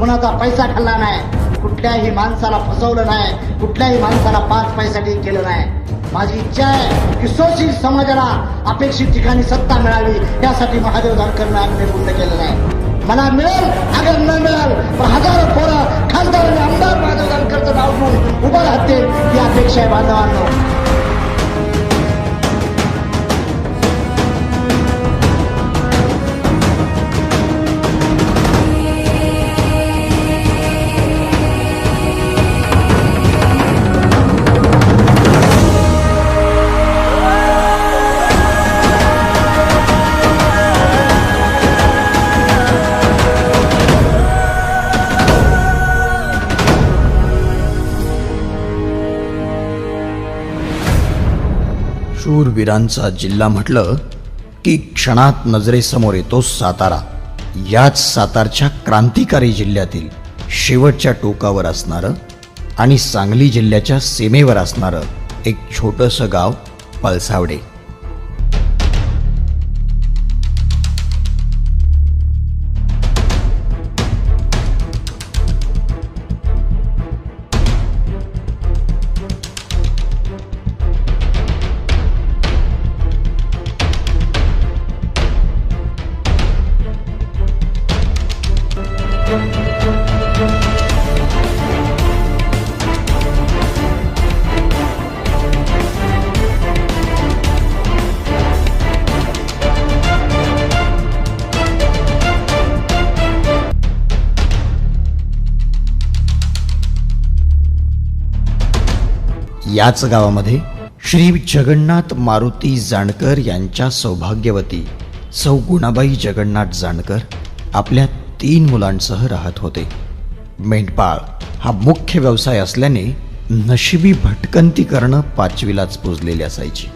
कुणाचा पैसा खाल्ला नाही, कुठल्याही माणसाला फसवलं नाही, कुठल्याही माणसाला 5 पैशासाठी केलं नाही. माझी इच्छा आहे की शोषित समाजाला अपेक्षित ठिकाणी सत्ता मिळावी, यासाठी महादेव जानकरनं आम्ही पूर्ण केलेलं आहे. मला मिळेल अगर न मिळेल पण हजारो पोरं खासदार आणि आमदार महादेव जानकरचं नाव घेऊन उभं राहतील, ही अपेक्षा आहे बांधवांनो. शूरवीरांचा जिल्हा म्हटलं की क्षणात नजरेसमोर येतो सातारा. याच सातारच्या क्रांतिकारी जिल्ह्यातील शेवटच्या टोकावर असणारं आणि सांगली जिल्ह्याच्या सीमेवर असणारं एक छोटंसं गाव पळसावडे. याच गावामध्ये श्री जगन्नाथ मारुती जानकर यांच्या सौभाग्यवती सौ गुणाबाई जगन्नाथ जानकर आपल्या 3 मुलांसह राहत होते. मेंढपाळ हा मुख्य व्यवसाय असल्याने नशिबी भटकंती करणं 5वीलाच पुजलेली असायची.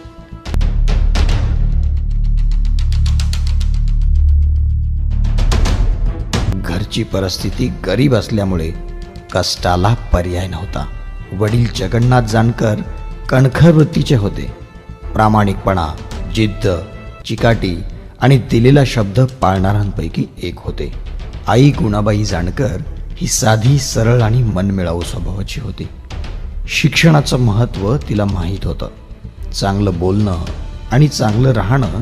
घरची परिस्थिती गरीब असल्यामुळे कष्टाला पर्याय नव्हता. वडील जगन्नाथ जानकर कणखर वृत्तीचे होते. प्रामाणिकपणा, जिद्द, चिकाटी आणि दिलेला शब्द पाळणाऱ्यांपैकी एक होते. आई गुणाबाई जानकर ही साधी, सरळ आणि मनमिळावू स्वभावाची होती. शिक्षणाचं महत्त्व तिला माहीत होतं. चांगलं बोलणं आणि चांगलं राहणं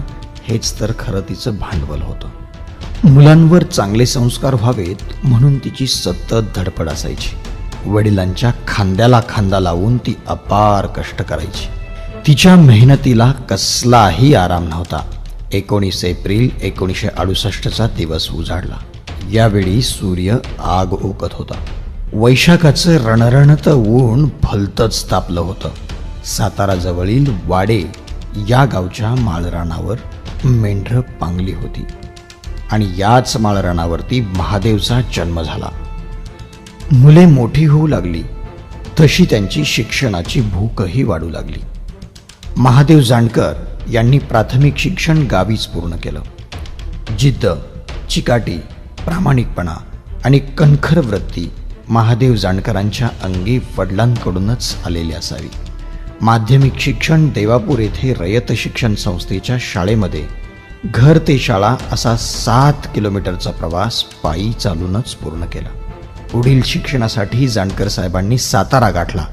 हेच तर खरं तिचं भांडवल होतं. मुलांवर चांगले संस्कार व्हावेत म्हणून तिची सतत धडपड असायची. वडिलांच्या खांद्याला खांदा लावून ती अपार कष्ट करायची. तिच्या मेहनतीला कसलाही आराम नव्हता. 19 एप्रिल 1968चा दिवस उजाडला. यावेळी सूर्य आग ओकत होता. वैशाखाचं रणरणत ऊन भलतच तापलं होतं. सातारा जवळील वाडे या गावच्या माळरानावर मेंढरं पांगली होती आणि याच माळरानावरती महादेवचा जन्म झाला. मुले मोठी होऊ लागली तशी त्यांची शिक्षणाची भूकही वाढू लागली. महादेव जानकर यांनी प्राथमिक शिक्षण गावीच पूर्ण केलं. जिद्द, चिकाटी, प्रामाणिकपणा आणि कणखर वृत्ती महादेव जानकरांच्या अंगी वडिलांकडूनच आलेली असावी. माध्यमिक शिक्षण देवापूर येथे रयत शिक्षण संस्थेच्या शाळेमध्ये घर ते शाळा असा 7 किलोमीटरचा प्रवास पायी चालूनच पूर्ण केला. पुढील शिक्षणासाठी जानकर साहेबांनी सातारा गाठला.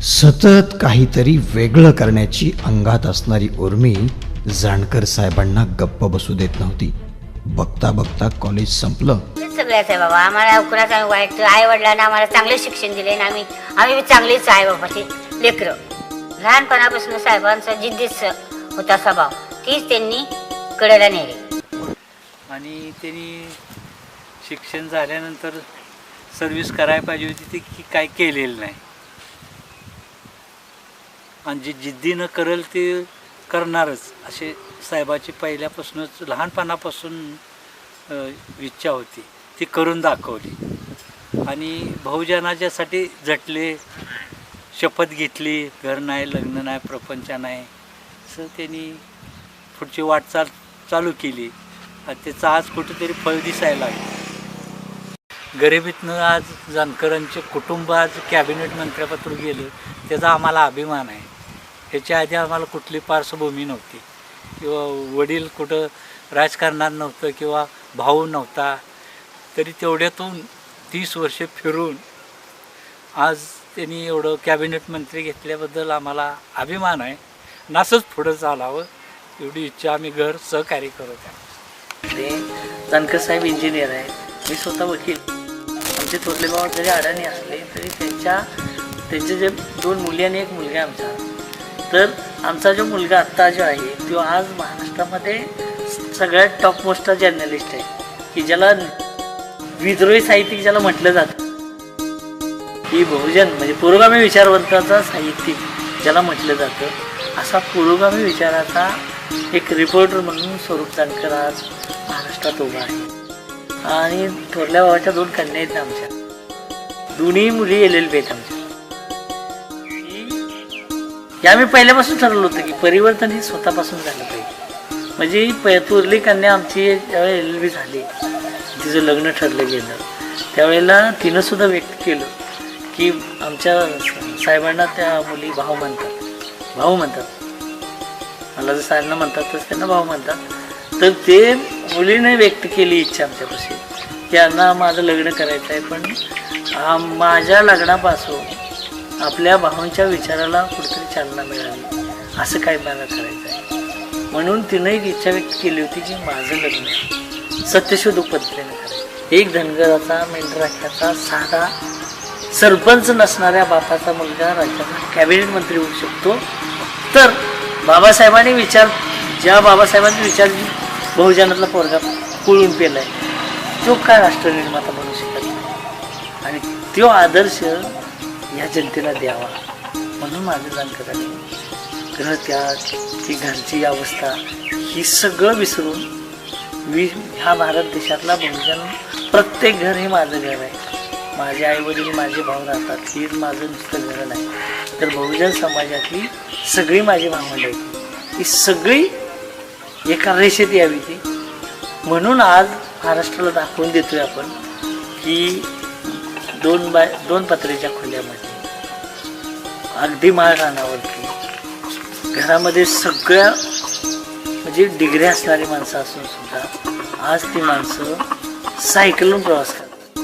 सतत काहीतरी वेगळं करण्याची अंगात असणारी उर्मी जानकर साहेबांना गप्प बसू देत नव्हती. बघता बघता कॉलेज संपलं. सगळ्याच आहे बाबा, आम्हाला कुणाच आम्ही वाईट, आई वडिलांना आम्हाला चांगले शिक्षण दिले आणि आम्ही चांगलेच आहे बाबाचे लेकरं. लहानपणापासून साहेबांचा जिद्दीच होता स्वभाव, तीच त्यांनी कडेला नेले. आणि त्यांनी शिक्षण झाल्यानंतर सर्व्हिस करायला पाहिजे होती ती की काय केलेलं नाही. आणि जी जिद्दीनं करेल ते करणारच असे साहेबाची पहिल्यापासूनच लहानपणापासून इच्छा होती. ती करून दाखवली आणि बहुजनाच्यासाठी झटले, शपथ घेतली, घर नाही, लग्न नाही, प्रपंच नाही, असं त्यांनी पुढची वाटचाल चालू केली आणि त्याचं आज कुठेतरी फळ दिसायला लागलं. गरिबीतनं आज जानकरांचे कुटुंब आज कॅबिनेट मंत्रिपत्र गेलं, त्याचा आम्हाला अभिमान आहे. ह्याच्या आधी आम्हाला कुठली पार्श्वभूमी नव्हती किंवा वडील कुठं राजकारणात नव्हतं किंवा भाऊ नव्हता, तरी तेवढ्यातून 30 वर्षे फिरून आज त्यांनी एवढं कॅबिनेट मंत्री घेतल्याबद्दल आम्हाला अभिमान आहे. नासच पुढं चालावं एवढी इच्छा आम्ही घर सहकार्य करत आहे. ते जानकर साहेब इंजिनियर आहेत, मी स्वतः वकील. आमचे थोरले भाऊ जरी अडाणी असले तरी त्यांचे जे 2 मुली आणि 1 मुलगा आमचा. तर आमचा जो मुलगा आत्ता जो आहे तो आज महाराष्ट्रामध्ये सगळ्यात टॉपमोस्ट जर्नलिस्ट आहे, की ज्याला विद्रोही साहित्यिक ज्याला म्हटलं जातं, की बहुजन म्हणजे पुरोगामी विचारवंताचा साहित्यिक ज्याला म्हटलं जातं, असा पुरोगामी विचाराचा एक रिपोर्टर म्हणून स्वरूप जानकर आज महाराष्ट्रात उभा आहे. आणि थोरल्या भावाच्या 2 कन्या आहेत आमच्या, दोन्ही मुली LLB आहेत आमच्या. हे आम्ही पहिल्यापासून ठरवलं होतं की परिवर्तन हे स्वतःपासून झालं पाहिजे. म्हणजे थोरली कन्या आमची ज्यावेळी LLB झाली, तिचं लग्न ठरलं गेलं, त्यावेळेला तिनं सुद्धा व्यक्त केलं की आमच्या साहेबांना त्या मुली भाऊ म्हणतात, मला जर साहेबांना म्हणतात तसं त्यांना भाऊ म्हणतात. तर ते मुलीने व्यक्त केली इच्छा आमच्यापाशी की यांना माझं लग्न करायचं आहे, पण माझ्या लग्नापासून आपल्या भावांच्या विचाराला कुठेतरी चालना मिळावी, असं काय मला करायचं आहे. म्हणून तिनं एक इच्छा व्यक्त केली होती की माझं लग्न सत्यशोधक पद्धतीने करायचं. एक धनगराचा मेंढराख्याचा साधा सरपंच नसणाऱ्या बापाचा मुलगा राज्याचा कॅबिनेट मंत्री होऊ शकतो. तर बाबासाहेबांनी ज्या बाबासाहेबांनी विचार बहुजनातला पोरगा कुळून पेला आहे, तो काय राष्ट्रनिर्माता बनू शकत नाही. आणि तो आदर्श या जनतेला द्यावा म्हणून माझं जानकरांनी ग्रहत्याग, ती घरची अवस्था, ही सगळं विसरून ह्या भारत देशातला बहुजन, प्रत्येक घर हे माझं घर आहे, माझे आईवडील माझे भाऊ राहतात, हीच माझं नुसतं घर नाही, तर बहुजन समाजातली सगळी माझी भावंड आहेत, ही सगळी एका रेषेत यावी ती. म्हणून आज महाराष्ट्राला दाखवून देतोय आपण की 2 पत्रेच्या खोल्यामध्ये अगदी माळ रानावरती घरामध्ये सगळ्या म्हणजे डिग्री असणारी माणसं असून सुद्धा आज ती माणसं सायकलून प्रवास करतात.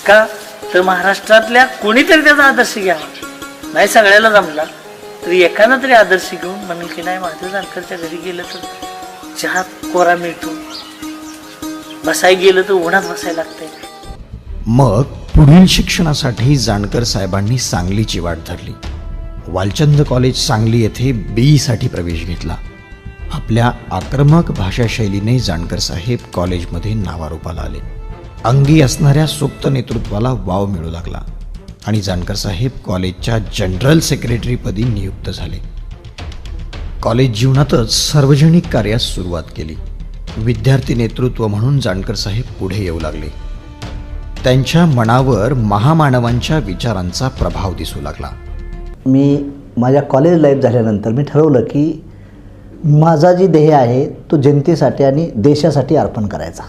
का तर महाराष्ट्रातल्या कोणीतरी त्याचा आदर्श घ्यावा. नाही सगळ्याला जमला तरी एकानं तरी आदर्श घेऊन म्हणून की नाही माझं जानकरच्या घरी गेलं तर चहा कोरा मिळतो, बसाय गेलं तर उन्हात बसायला लागतंय. मग पुढील शिक्षणासाठी जानकर साहेबांनी सांगलीची वाट धरली. वालचंद कॉलेज सांगली येथे BE साठी प्रवेश घेतला. आपल्या आक्रमक भाषाशैलीने जानकर साहेब कॉलेजमध्ये नावारूपाला आले. अंगी असणाऱ्या सुप्त नेतृत्वाला वाव मिळू लागला आणि जानकर साहेब कॉलेजच्या जनरल सेक्रेटरीपदी नियुक्त झाले. कॉलेज जीवनातच सार्वजनिक कार्यास सुरुवात केली. विद्यार्थी नेतृत्व म्हणून जानकर साहेब पुढे येऊ लागले. त्यांच्या मनावर महामानवांच्या विचारांचा प्रभाव दिसू लागला. मी माझ्या कॉलेज लाईफ झाल्यानंतर मी ठरवलं की माझा जी ध्येय आहे तो जनतेसाठी आणि देशासाठी अर्पण करायचा.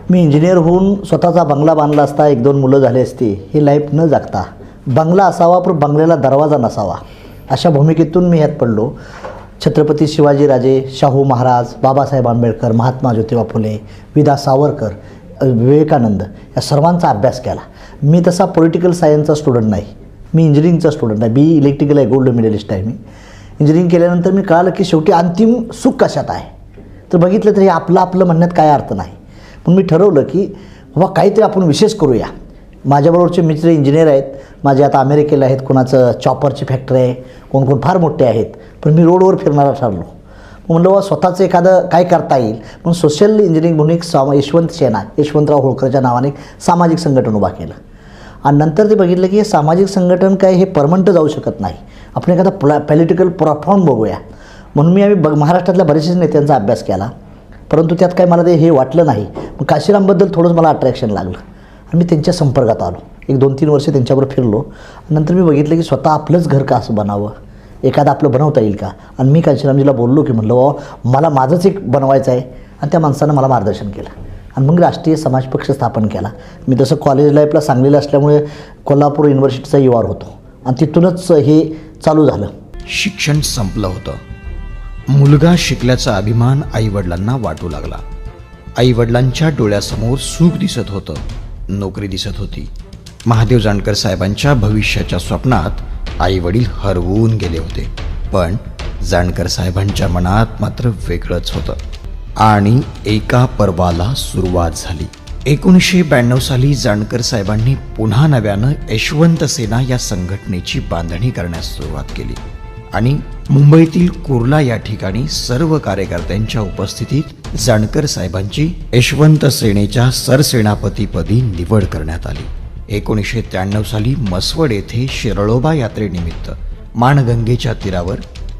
मी इंजिनियर होऊन स्वतःचा बंगला बांधला असता, 1-2 मुलं झाली असती, ही लाईफ न जगता बंगला असावा पण बंगल्याला दरवाजा नसावा, अशा भूमिकेतून मी ह्यात पडलो. छत्रपती शिवाजीराजे, शाहू महाराज, बाबासाहेब आंबेडकर, महात्मा ज्योतिबा फुले, विदा सावरकर, विवेकानंद या सर्वांचा अभ्यास केला. मी तसा पॉलिटिकल सायन्सचा स्टुडंट नाही, मी इंजिनिअरिंगचा स्टुडंट आहे. BE इलेक्ट्रिकल आहे, गोल्ड मेडलिस्ट आहे मी. इंजिनिअरिंग केल्यानंतर मी कळालं की शेवटी अंतिम सुख कशात आहे. तर बघितलं तरी आपलं म्हणण्यात काय अर्थ नाही. पण मी ठरवलं की बाबा काहीतरी आपण विशेष करूया. माझ्याबरोबरचे मित्र इंजिनियर आहेत, माझे आता अमेरिकेला आहेत, कोणाचं चॉपरची फॅक्टरी आहे, कोण फार मोठे आहेत, पण मी रोडवर फिरणारा ठरलो. म्हणलं बाबा स्वतःचं एखादं काय करता येईल. पण सोशल इंजिनिअरिंग म्हणून एक यशवंतराव होळकरच्या नावाने एक सामाजिक संघटन उभा केलं. आणि नंतर ते बघितलं की हे सामाजिक संघटन काय हे परमनंट जाऊ शकत नाही, आपण एखादा पॉलिटिकल प्लॅटफॉर्म बघूया. म्हणून आम्ही महाराष्ट्रातल्या बऱ्याचशा नेत्यांचा अभ्यास केला, परंतु त्यात काय मला ते हे वाटलं नाही. मग काशीरामबद्दल थोडंच मला अट्रॅक्शन लागलं आणि मी त्यांच्या संपर्कात आलो. 1-2-3 वर्ष त्यांच्याबरोबर फिरलो. नंतर मी बघितलं की स्वतः आपलंच घर का असं बनावं, एखादं आपलं बनवता येईल का. आणि मी काशीरामजीला बोललो की म्हणलं बाबा मला माझंच एक बनवायचं आहे. आणि त्या माणसानं मला मार्गदर्शन केलं आणि मग राष्ट्रीय समाज पक्ष स्थापन केला. मी तसं कॉलेज लाईफला सांगलीला असल्यामुळे कोल्हापूर युनिव्हर्सिटीचा युआर होतो आणि तिथूनच हे चालू झालं. शिक्षण संपलं होतं. मुलगा शिकल्याचा अभिमान आईवडिलांना वाटू लागला. आई वडिलांच्या डोळ्यासमोर सुख दिसत होतं, नोकरी दिसत होती. महादेव जानकर साहेबांच्या भविष्याच्या स्वप्नात आई वडील हरवून गेले होते. पण जानकर साहेबांच्या मनात मात्र वेगळंच होतं. आणि एका पर्वाला सुरुवात झाली. 1992 साली जानकर साहेबांनी पुन्हा नव्यानं यशवंत सेना या संघटनेची बांधणी करण्यास सुरुवात केली आणि मुंबईतील कुर्ला या ठिकाणी सर्व कार्यकर्त्यांच्या उपस्थितीत जानकर साहेबांची यशवंत सेनेच्या सरसेनापतीपदी निवड करण्यात आली. 1993 साली मसवड येथे शिरळोबा यात्रेनिमित्त माणगंगेच्या तीरावर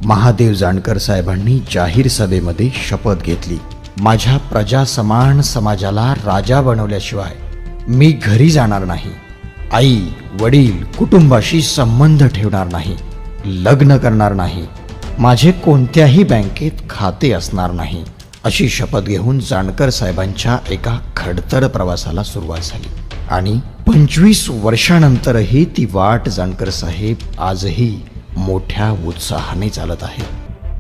महादेव जानकर साहेबांनी जाहीर सभेमध्ये शपथ घेतली. माझ्या प्रजा समान समाजाला राजा बनवल्याशिवाय मी घरी जाणार नाही. आई वडील कुटुंबाशी संबंध ठेवणार नाही. लग्न करणार नाही. माझे कोणत्याही बँकेत खाते असणार नाही. अशी शपथ घेऊन जानकर साहेबांच्या एका खडतर प्रवासाला सुरुवात झाली. आणि 25 वर्षानंतरही ती वाट जानकर साहेब आजही मोठ्या उत्साहाने चालत आहे.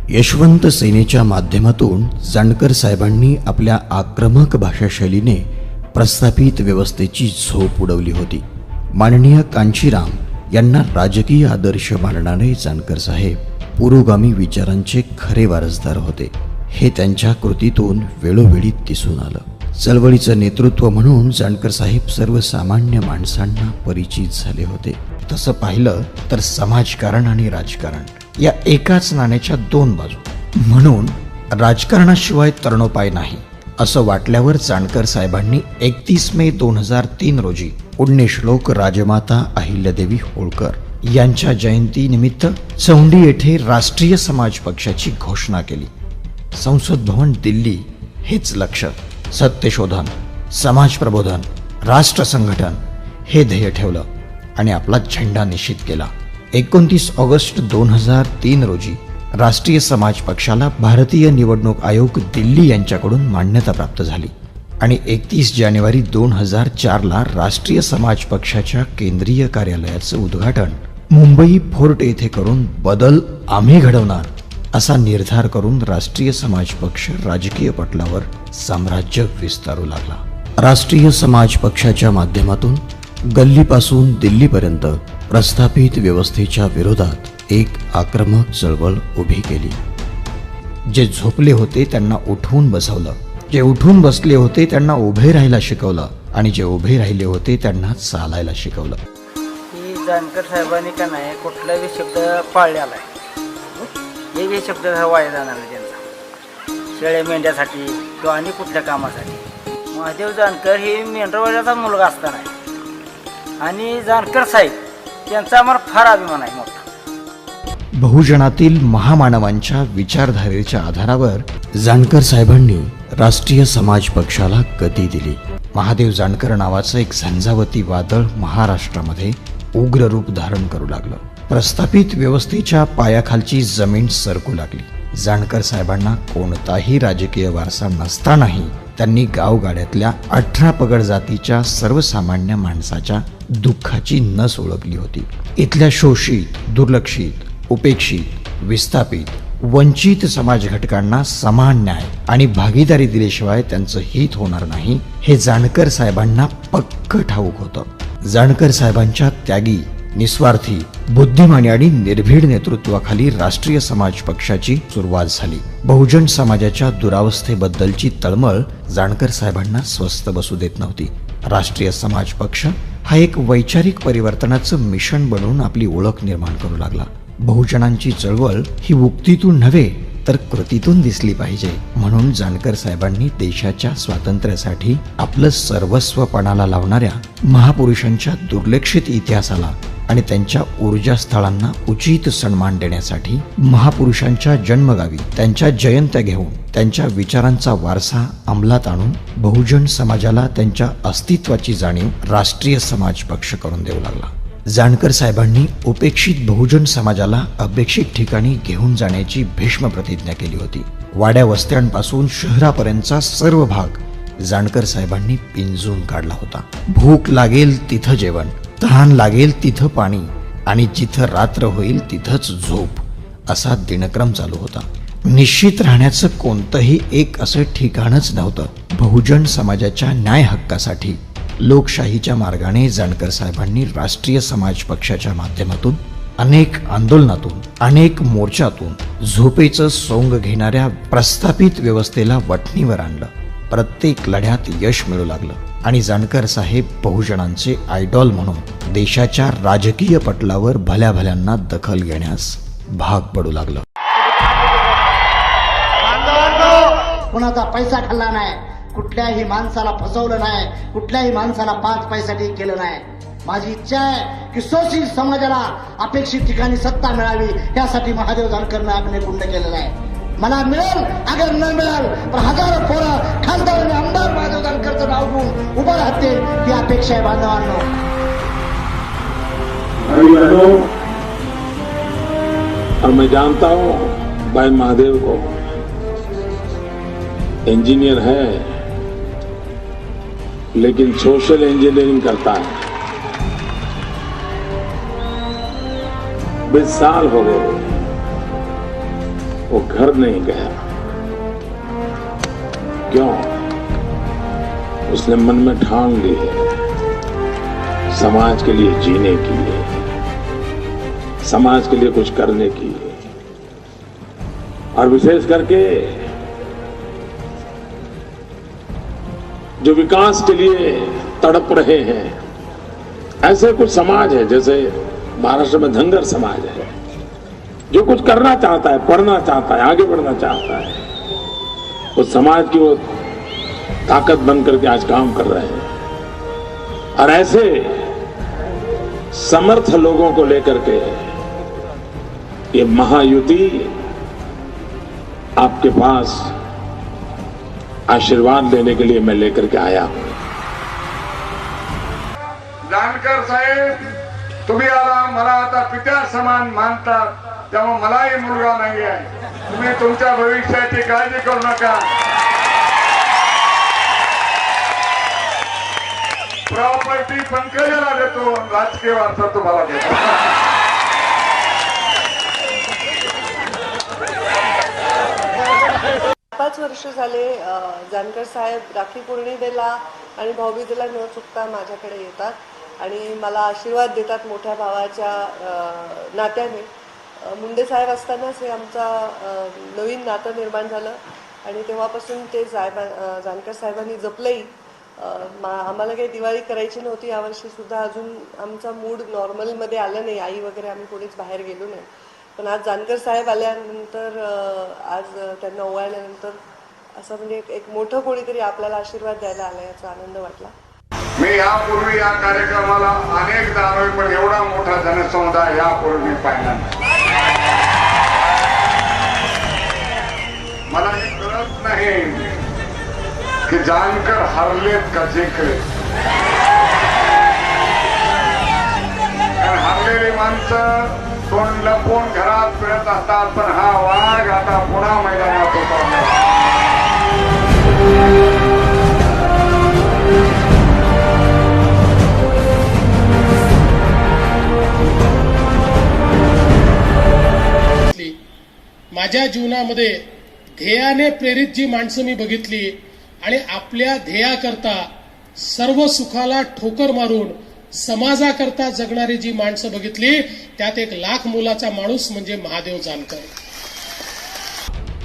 यशवंत सेनेच्या माध्यमातून जानकर साहेबांनी आपल्या आक्रमक भाषाशैलीने प्रस्थापित व्यवस्थेची झोप उडवली होती. माननीय कांचीराम यांना राजकीय आदर्श मानणारे जानकर साहेब पुरोगामी विचारांचे खरे वारसदार होते. हे त्यांच्या कृतीतून वेळोवेळी दिसून आलं. चळवळीचं नेतृत्व म्हणून जानकर साहेब सर्वसामान्य माणसांना परिचित झाले होते. तसं पाहिलं तर समाजकारण आणि राजकारण या एकाच नाण्याच्या दोन बाजू. म्हणून राजकारणाशिवाय तरणोपाय नाही असं वाटल्यावर जानकर साहेबांनी 31 मे 2003 रोजी पुण्यश्लोक राजमाता अहिल्यादेवी होळकर यांच्या जयंतीनिमित्त चौंडी येथे राष्ट्रीय समाज पक्षाची घोषणा केली. संसद भवन दिल्ली हेच लक्ष्य, सत्यशोधन, समाज प्रबोधन, राष्ट्र संघटन हे ध्येय ठेवलं आणि आपला झेंडा निश्चित केला. 29 ऑगस्ट 2003 रोजी राष्ट्रीय समाज पक्षाला भारतीय निवडणूक आयोग दिल्ली यांच्याकडून मान्यता प्राप्त झाली आणि 31 जानेवारी 2004ला राष्ट्रीय समाज पक्षाच्या केंद्रीय कार्यालयाचं उद्घाटन मुंबई फोर्ट येथे करून बदल आम्ही घडवणार असा निर्धार करून राष्ट्रीय समाज पक्ष राजकीय पटलावर साम्राज्य विस्तारू लागला. राष्ट्रीय समाज पक्षाच्या माध्यमातून गल्लीपासून दिल्लीपर्यंत प्रस्थापित व्यवस्थेच्या विरोधात एक आक्रमक चळवळ उभी केली. जे झोपले होते त्यांना उठवून बसवलं, जे उठून बसले होते त्यांना उभे राहायला शिकवलं आणि जे उभे राहिले होते त्यांना चालायला शिकवलं. की जानकर साहेबांनी का नाही कुठलाही शब्द पाळलेला आहे. हे शब्द वाया जाणार नाही त्यांचा, शेळ्या मेंढ्यासाठी किंवा आणि कुठल्या कामासाठी. महादेव जानकर हे मेंढरवाड्याचा मुलगा असताना आणि जानकर साहेब यांचा आम्हाला फार अभिमान आहे मोठा. बहुजनातील महामानवांच्या विचारधारेच्या आधारावर जानकर साहेबांनी राष्ट्रीय समाज पक्षाला गती दिली. महादेव जानकर नावाचं एक झंझावती वादळ महाराष्ट्रामध्ये उग्र रूप धारण करू लागलं. प्रस्थापित व्यवस्थेच्या पायाखालची जमीन सरकू लागली. जानकर साहेबांना कोणताही राजकीय वारसा नसतानाही त्यांनी गावगाड्यातल्या 18 पगड जातीच्या सर्वसामान्य माणसाच्या दुःखाची नस ओळखली होती. इथल्या शोषित, दुर्लक्षित, उपेक्षित, विस्थापित, वंचित समाज घटकांना समान न्याय आणि भागीदारी दिल्याशिवाय त्यांचं हित होणार नाही हे जानकर साहेबांना पक्क ठाऊक होतं. जानकर साहेबांच्या त्यागी, निस्वार्थी, बुद्धिमानी आणि निर्भीड नेतृत्वाखाली राष्ट्रीय समाज पक्षाची सुरुवात झाली. बहुजन समाजाच्या दुरावस्थेबद्दलची तळमळ जानकर साहेबांना स्वस्थ बसू देत नव्हती. राष्ट्रीय समाज पक्ष हा एक वैचारिक परिवर्तनाचं मिशन बनवून आपली ओळख निर्माण करू लागला. बहुजनांची चळवळ ही उक्तीतून नव्हे तर कृतीतून दिसली पाहिजे म्हणून जानकर साहेबांनी देशाच्या स्वातंत्र्यासाठी आपलं सर्वस्व पणाला लावणाऱ्या महापुरुषांच्या दुर्लक्षित इतिहासाला आणि त्यांच्या ऊर्जास्थळांना उचित सन्मान देण्यासाठी महापुरुषांच्या जन्मगावी त्यांच्या जयंत्या घेऊन त्यांच्या विचारांचा वारसा अंमलात आणून बहुजन समाजाला त्यांच्या अस्तित्वाची जाणीव राष्ट्रीय समाज पक्ष करून देऊ लागला. जानकर साहेबांनी उपेक्षित बहुजन समाजाला अपेक्षित ठिकाणी घेऊन जाण्याची भीष्म प्रतिज्ञा केली होती. वाड्या वस्त्यांपासून शहरापर्यंतचा सर्व भाग जानकर साहेबांनी पिंजून काढला होता. भूक लागेल तिथं जेवण, तहान लागेल तिथं पाणी आणि जिथं रात्र होईल तिथंच झोप असा दिनक्रम चालू होता. निश्चित राहण्याचं कोणतंही एक असं ठिकाणच नव्हतं. बहुजन समाजाच्या न्याय हक्कासाठी लोकशाहीच्या मार्गाने जानकर साहेबांनी राष्ट्रीय समाज पक्षाच्या माध्यमातून अनेक आंदोलनातून अनेक मोर्चातून झोपेचं सोंग घेणाऱ्या प्रस्थापित व्यवस्थेला वठणीवर आणलं. प्रत्येक लढ्यात यश मिळू लागलं आणि जानकर साहेब बहुजनांचे आयडॉल म्हणून देशाच्या राजकीय पटलावर भल्या भल्यांना दखल घेण्यास भाग पडू लागलं. कुणाचा पैसा खाल्ला नाही, कुठल्याही माणसाला फसवलं नाही, कुठल्याही माणसाला 5 पैसाठी केलं नाही. माझी इच्छा आहे की शोषित समाजाला अपेक्षित ठिकाणी सत्ता मिळावी, यासाठी महादेव जानकरनं अग्निकुंड केलेलं आहे. मला मिळेल अगर न मिळेल पण हजारो पोरं खासदार आणि आमदार महादेव जानकरचं नाव घेऊन उभं राहतील, ही अपेक्षा आहे बांधवांनो. और मैं जानता हूं भाई महादेव को, इंजीनियर है लेकिन सोशल इंजीनियरिंग करता है. 20 साल हो गए वो घर नहीं गया. क्यों? उसने मन में ठान ली है समाज के लिए जीने की है, समाज के लिए कुछ करने की है. और विशेष करके जो विकास के लिए तड़प रहे हैं, ऐसे कुछ समाज है जैसे महाराष्ट्र में धनगर समाज है, जो कुछ करना चाहता है, पढ़ना चाहता है, आगे बढ़ना चाहता है. उस समाज की वो ताकत बनकर के आज काम कर रहे हैं. और ऐसे समर्थ लोगों को लेकर के ये महायुति आपके पास आशीर्वाद लेने के लिए मैं लेकर के आया हूं. जानकर साहेब, तुम्ही आला, मला आता पित्या समान मानतात, त्यामुळे मलाही मुलगा नाही आहे. तुम्ही तुमच्या भविष्याची काळजी करू नका. प्रॉपर्टी पंकजाला देतो, राजकीय वारसा तुम्हाला देतो. 5 वर्ष झाले जानकर साहेब राखी पौर्णिमेला आणि भाऊबीजेला न चुकता माझ्याकडे येतात आणि मला आशीर्वाद देतात मोठ्या भावाच्या नात्याने. मुंडे साहेब असतानाच हे आमचा नवीन नातं निर्माण झालं आणि तेव्हापासून ते जानकर साहेबांनी जपलंही. आम्हाला काही दिवाळी करायची नव्हती यावर्षीसुद्धा, अजून आमचा मूड नॉर्मलमध्ये आलं नाही, आई वगैरे आम्ही कोणीच बाहेर गेलो नाही. पण आज जानकर साहेब आल्यानंतर, आज त्यांना ओवाळल्यानंतर असं म्हणजे एक मोठं कोणीतरी आपल्याला आशीर्वाद द्यायला आला, याचा आनंद वाटला. मी यापूर्वी या कार्यक्रमाला अनेकदा आलोय, पण एवढा मोठा जनसमुदाय यापूर्वी पाहिला नाही. मला हे कळत नाही की जानकर हरलेत का जिंकले. कारण हरलेली माणसं तोंड लपवून घरात फिरत असतात, पण हा वाघ आता पुन्हा मैदानात उतरला. माझ्या जीवनामध्ये ध्येयाने प्रेरित जी माणसं मी बघितली आणि आपल्या ध्येयाकरता सर्व सुखाला ठोकर मारून समाजाकरता जगणारी जी माणसं बघितली, त्यात एक लाख मोलाचा माणूस म्हणजे महादेव जानकर.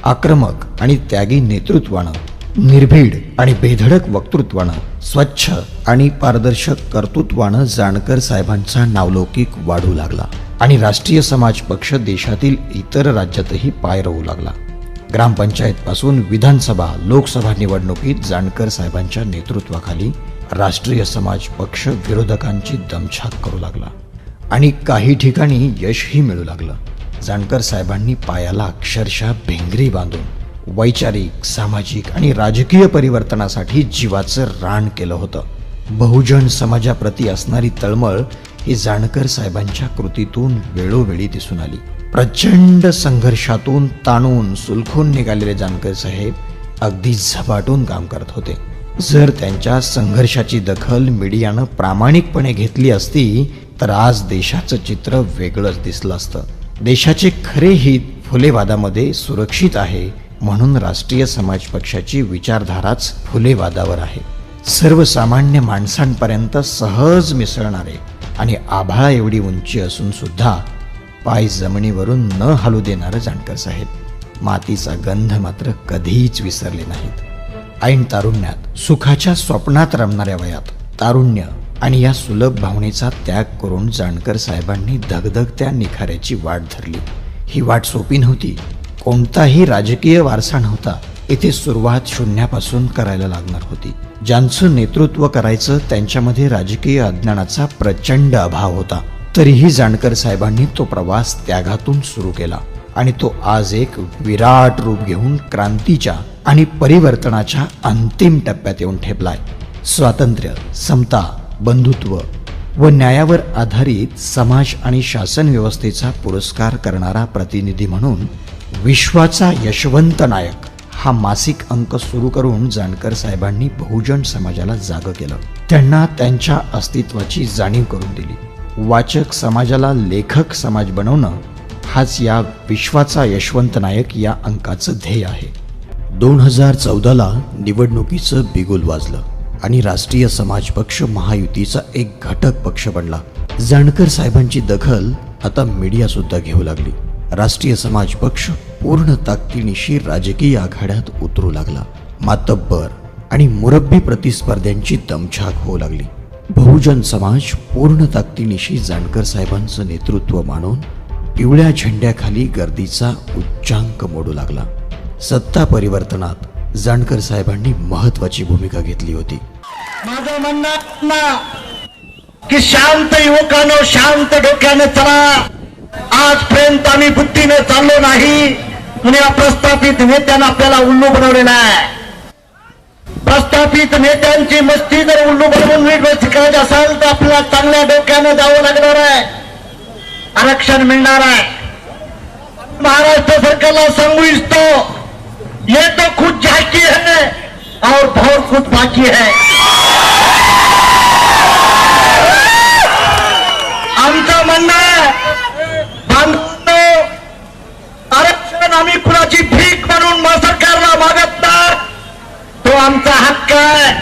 आक्रमक आणि त्यागी नेतृत्वानं, निर्भीड आणि बेधडक वक्तृत्वानं, स्वच्छ आणि पारदर्शक कर्तृत्वानं जानकर साहेबांचा नावलौकिक वाढू लागला आणि राष्ट्रीय समाज पक्ष देशातील इतर राज्यातही पाय रोवू लागला. ग्रामपंचायतपासून विधानसभा, लोकसभा निवडणुकीत जानकर साहेबांच्या नेतृत्वाखाली राष्ट्रीय समाज पक्ष विरोधकांची दमछाक करू लागला आणि काही ठिकाणी यशही मिळू लागलं. जानकर साहेबांनी पायाला अक्षरशः भिंगरी बांधून वैचारिक, सामाजिक आणि राजकीय परिवर्तनासाठी जीवाचं रान केलं होतं. बहुजन समाजाप्रती असणारी तळमळ ही जानकर साहेबांच्या कृतीतून वेळोवेळी दिसून आली. प्रचंड संघर्षातून ताणून सुलखून निघालेले जानकर साहेब अगदी झपाटून काम करत होते. जर त्यांच्या संघर्षाची दखल मीडियानं प्रामाणिकपणे घेतली असती तर आज देशाचं चित्र वेगळंच दिसलं असतं. देशाचे खरे हित फुलेवादामध्ये सुरक्षित आहे, म्हणून राष्ट्रीय समाज पक्षाची विचारधाराच फुलेवादावर आहे. सर्वसामान्य माणसांपर्यंत सहज मिसळणारे आणि आभाळा एवढी उंची असून सुद्धा पाय जमिनीवरून न हलू देणारं जानकर साहेब मातीचा गंध मात्र कधीच विसरले नाहीत. ऐन तारुण्यात सुखाच्या स्वप्नात रमणाऱ्या वयात तारुण्य आणि या सुलभ भावनेचा त्याग करून जानकर साहेबांनी धगधगत्या निखाऱ्याची वाट धरली. ही वाट सोपी नव्हती. कोणताही राजकीय वारसा नव्हता. इथे सुरुवात शून्यापासून करायला लागणार होती. ज्यांचं नेतृत्व करायचं त्यांच्यामध्ये राजकीय अज्ञानाचा प्रचंड अभाव होता. तरीही जानकर साहेबांनी तो प्रवास त्यागातून सुरू केला आणि तो आज एक विराट रूप घेऊन क्रांतीच्या आणि परिवर्तनाच्या अंतिम टप्प्यात येऊन ठेपलाय. स्वातंत्र्य, समता, बंधुत्व व न्यायावर आधारित समाज आणि शासन व्यवस्थेचा पुरस्कार करणारा प्रतिनिधी म्हणून विश्वाचा यशवंत नायक हा मासिक अंक सुरू करून जानकर साहेबांनी बहुजन समाजाला जागं केलं. त्यांना त्यांच्या अस्तित्वाची जाणीव करून दिली. वाचक समाजाला लेखक समाज बनवणं हाच या विश्वाचा यशवंत नायक या अंकाचं ध्येय आहे. 2014ला निवडणुकीचं बिगुल वाजलं आणि राष्ट्रीय समाज पक्ष महायुतीचा एक घटक पक्ष बनला. जानकर साहेबांची दखल आता मीडिया सुद्धा घेऊ लागली. राष्ट्रीय समाज पक्ष पूर्ण ताकदीनिशी राजकीय आघाड्यात उतरू लागला. मातब्बर आणि मुरब्बी प्रतिस्पर्ध्यांची दमछाक होऊ लागली. बहुजन समाज पूर्ण ताकदीनिशी जानकर साहेबांचं नेतृत्व मानून पिवळ्या झेंड्याखाली गर्दीचा उच्चांक मोडू लागला. सत्ता परिवर्तनात जानकर साहेबांनी महत्वाची भूमिका घेतली होती. माझं म्हणणं की शांत युवकांनो, शांत डोक्याने चला. आजपर्यंत आम्ही बुद्धीने चाललो नाही म्हणून या प्रस्थापित नेत्यांना आपल्याला उल्लू बनवलेला आहे. प्रस्थापित नेत्यांची मस्ती जर उल्लू बनवून नीट करायची असेल तर आपल्याला चांगल्या डोक्याने जावं लागणार आहे. आरक्षण मिळणार आहे. महाराष्ट्र सरकारला सांगू इच्छितो, ये तो खुद झाकी है और बहुत कुछ बाकी है. आमचं म्हणणं आहे, आरक्षण आम्ही कुणाची भीक म्हणून सरकारला मागत नाही. तो आमचा हक्क आहे.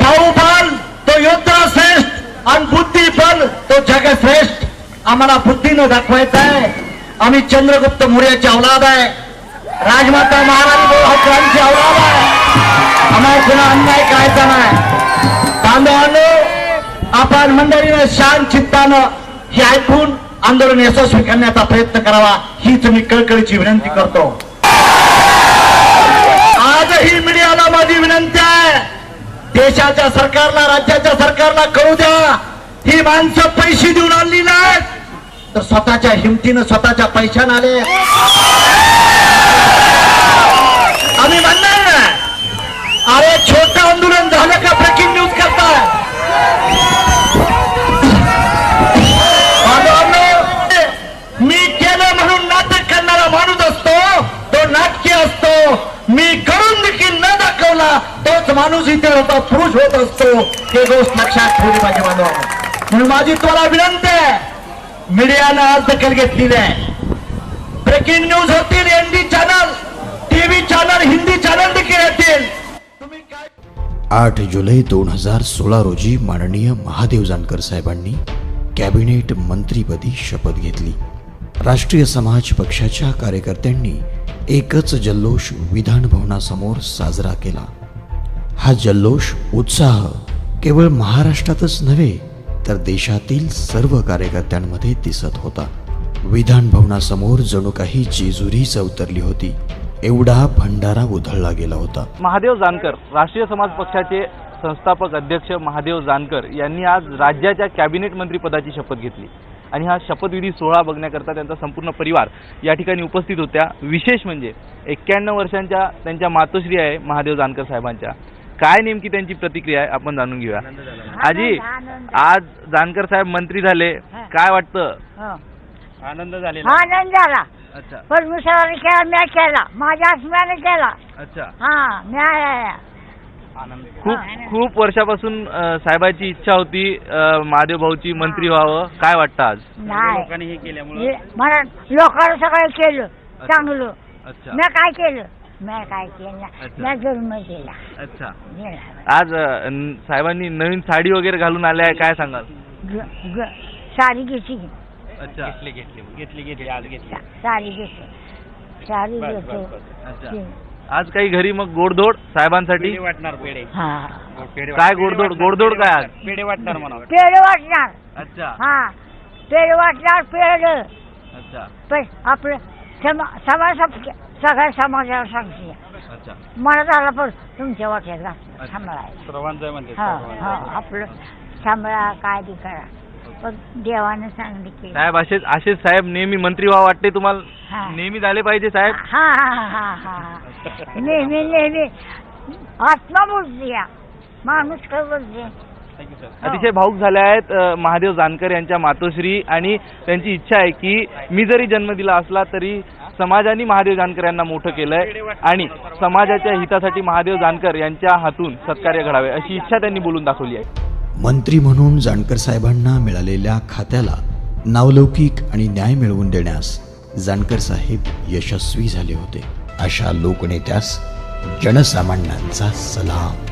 भाऊबल तो योद्धा श्रेष्ठ आणि बुद्धिबल तो जगश्रेष्ठ. आम्हाला बुद्धीनं दाखवायचं आहे. आम्ही चंद्रगुप्त मौर्याची औलाद आहे. राजमाता महाराणी हक्कांची औलाद आहे. आम्हाला कुणा अन्याय करायचा नाही. बांधवांनो, आपण मंडळीनं शांत चित्तानं हे ऐकून आंदोलन यशस्वी करण्याचा प्रयत्न करावा हीच मी कळकळीची विनंती करतो. आजही मीडियाला माझी विनंती आहे, देशाच्या सरकारला, राज्याच्या सरकारला कळू द्या, ही माणसं पैसे देऊन आणली नाहीत तर स्वतःच्या हिमतीनं स्वतःच्या पैशाने आले. आम्ही म्हणणार अरे छोटं आंदोलन झालं का ब्रेकिंग न्यूज करताय. मी केलं म्हणून नाटक करणारा माणूस असतो तो नाटकी असतो. मी करून देखील न दाखवला तोच माणूस इथे होता, पुरुष होत असतो. हे गोष्ट लक्षात ठेवली पाहिजे बांधवांनो. म्हणून माझी तुम्हाला विनंती आहे, मीडियानं आज दखल घेतलेली आहे. ब्रेकिंग न्यूज होतील, ND channel, TV channel, Hindi channel देखील येतील. 8 जुलै 2016 रोजी माननीय महादेव जानकर साहेबांनी कॅबिनेट मंत्रीपदी शपथ घेतली. राष्ट्रीय समाज पक्षाच्या कार्यकर्त्यांनी एकच जल्लोष विधान भवनासमोर साजरा केला. हा जल्लोष, उत्साह केवळ महाराष्ट्रातच नव्हे तर देशातील सर्व कार्यकर्त्यांमध्ये दिसत होता. विधान भवनासमोर जणू काही जेजुरीच अवतरली होती. एवढा भंडारा उधळला गेला होता. महादेव जानकर, राष्ट्रीय समाज पक्षाचे संस्थापक अध्यक्ष महादेव जानकर यांनी आज राज्याच्या कॅबिनेट मंत्रीपदाची शपथ घेतली आणि हा शपथविधी सोहळा बघण्याकरता त्यांचा संपूर्ण परिवार या ठिकाणी उपस्थित होत्या. विशेष म्हणजे 91 वर्षांच्या त्यांच्या मातोश्री आहे महादेव जानकर साहेबांच्या. काय नेमकी त्यांची प्रतिक्रिया आहे आपण जाणून घेऊया. आजी, आज जानकर साहेब मंत्री झाले, काय वाटतं? आनंद झालेला? आनंद झाला. अच्छा. परमेश्वराने केला, मी केला, माझ्या आत्म्याने केला. अच्छा. हा, न्याय आहे. खूप वर्षापासून साहेबाची इच्छा होती महादेव भाऊची मंत्री व्हावं. काय वाटतं आज? लोकांनी हे केल्यामुळे मला लोकांना सगळं केलं चांगलं. अच्छा मी काय केलं? मी काय केलं? मी जन्म दिला. अच्छा. आज साहेबांनी नवीन साडी वगैरे घालून आले आहे, काय सांगाल? साडी घेतली. अच्छा घेतली आज घेतली. साडी घेतली. साडी घेतो. अच्छा. आज काही घरी मग गोडधोड साहेबांसाठी वाटणार पेढे. काय गोडधोड काय आज? पेढे वाटणार म्हणा. पेढे वाटणार. अच्छा. हा पेढे वाटणार. पेढे अच्छा. आपलं समाज सगळ्या समाजाला सांगते. अच्छा. मला झाला पण तुमच्या वाट्यात घातलं सांभाळायचं. सर्वांचं म्हणते. आपलं सांभाळा काय बी करा पण देवानं सांगली की साहेब असेच साहेब नेहमी मंत्री व्हावं वाटते तुम्हाला? नेहमी झाले पाहिजे साहेब. हा हा हा हा नेहमी आत्मा बोलते या माणूस काय बोलते. अतिशय भावुक झाले आहेत महादेव जानकर यांच्या मातोश्री आणि त्यांची इच्छा आहे की मी जरी जन्म दिला असला तरी समाजाने महादेव जानकर यांना मोठं केलंय आणि समाजाच्या हितासाठी महादेव जानकर यांच्या हातून सत्कार्य घडावे अशी इच्छा त्यांनी बोलून दाखवली आहे. मंत्री म्हणून जानकर साहेबांना मिळालेल्या खात्याला नावलौकिक आणि न्याय मिळवून देण्यास जानकर साहेब यशस्वी झाले होते. अशा लोकनेत्यास जनसामान्यांचा सलाम.